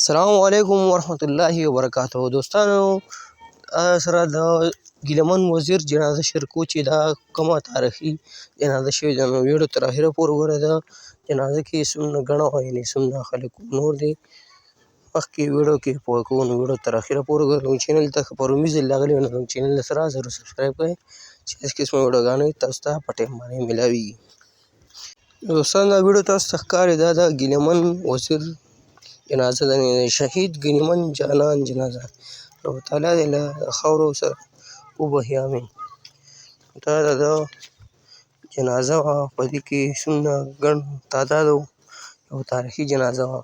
السلام علیکم ورحمت الله وبرکاته. دوستانو سره د ګیلمن وزیر جنازه شریکو چې دا کومه تاریخي جنازه شوې ده نو ویډیو تر اخره پورې وګورئ. د جنازه کې څومره ګڼه وه یعنې څومره خلک نور دي مخکې ویډیو کې پوه کوو نو ویډیو تر اخره پورې وګورئ. زموږ چینل ته که په رومي ځل راغلي وي نو زموږ چینل سره ضرور سبسکرایب کړئ چې هېڅ قسمه ویډیوګانې تاسو ته په ټایم باندې میلاویږي. دوستانو دا ویډیو تاسو ته ښکاري دا د ګیلمن وزیر جنازه ده، شهید ګیلمن جانان جنازه. رب تعالی دې له خاورو سره وبخښي امین. دا د ده جنازه وه، په دې کې څومره ګڼ تعداد و، یو تاریخي جنازه وه.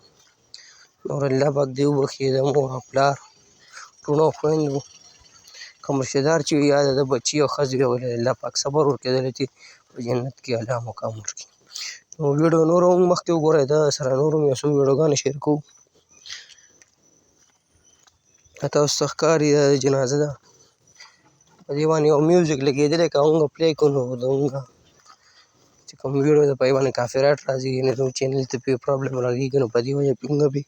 نور الله پاک دې وبخښي د مور او پلار وروڼو او خویندو کوم رشته دار چې وي یا د ده بچي او ښځې وي الله پاک صبر ورکړي دله چې په جنت کې اعلی مقام ورکړي. نو ویډیو نور هم مخکې وګورئ، دا سره نور هم یو څو ویډیوګانې شیر کوو. تاسو ته ښکاري دا جنازه ده، په دې باندې یو میوزیک لګېدلی که هغه پلی کړو نو زموږ چې کوم ویډیو ده په هغې باندې کاپي رایټ راځي، یعنې زموږ چینل ته پرې پرابلم راغېږي نو په دې وجه موږ بې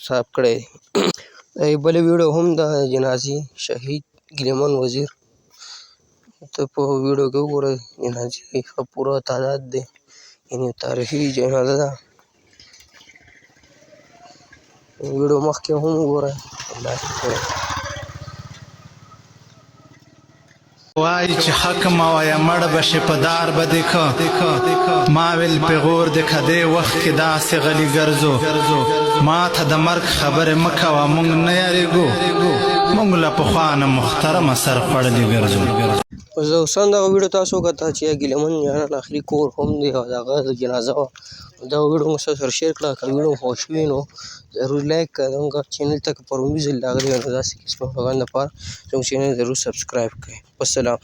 صاحب کړی دی. بله ویډیو هم د جنازې شهید ګیلمن وزیر ته په ویډیو کې وګورئ. جنازې ښه پوره تعداد دی، یعنې تاریخي جنازه ده. ویډیو مخکې هم وګورئ. وای چې حق ما وایه مړ به شي په دار به دې که ما ویل پیغور دې که دې وخت کې داسې غلي ګرځو ما ته د مرګ خبرې مه کوه موږ نه یارېږو موږ له پخوا نه محترمه سر خوړلي ګرځو. دوستان دغه ویډیو تاسو وکتل چې ګیلمن جانان آخري کور هم دی او د هغه جنازه وه. دغه ویډیو موږ ستاسو سره شیر کړه. که ویډیو مو خوښ وي نو ضرور لایک کړه. زموږ چینل ته که په رومي ځل راغلي وي نو داسې قسمه ویډیوګانو لپاره زموږ چینل ضرور سبسکرایب کړئ. والسلام.